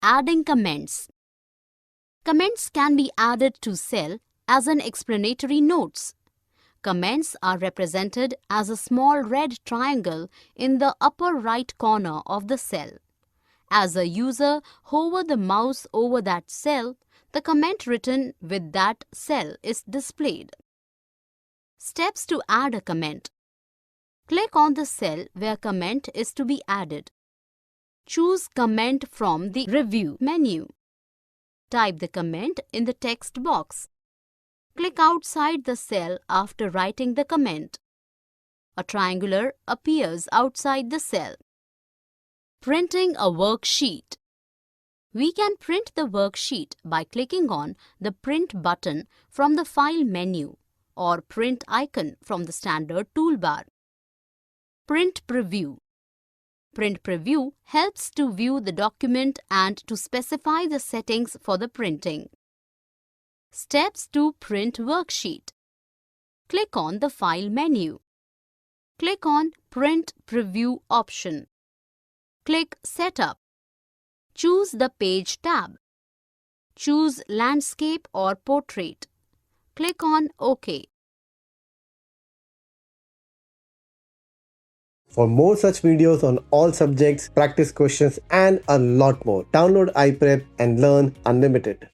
Adding comments. Comments can be added to cell as an explanatory notes. Comments are represented as a small red triangle in the upper right corner of the cell. As a user hover the mouse over that cell, the comment written with that cell is displayed. Steps to add a comment. Click on the cell where comment is to be added. Choose Comment from the Review menu. Type the comment in the text box. Click outside the cell after writing the comment. A triangular appears outside the cell. Printing a worksheet. We can print the worksheet by clicking on the Print button from the File menu or Print icon from the standard toolbar. Print Preview. Print Preview helps to view the document and to specify the settings for the printing. Steps to print worksheet. Click on the File menu. Click on Print Preview option. Click Setup. Choose the Page tab. Choose Landscape or Portrait. Click on OK. For more such videos on all subjects, practice questions and a lot more, download iPrep and learn unlimited.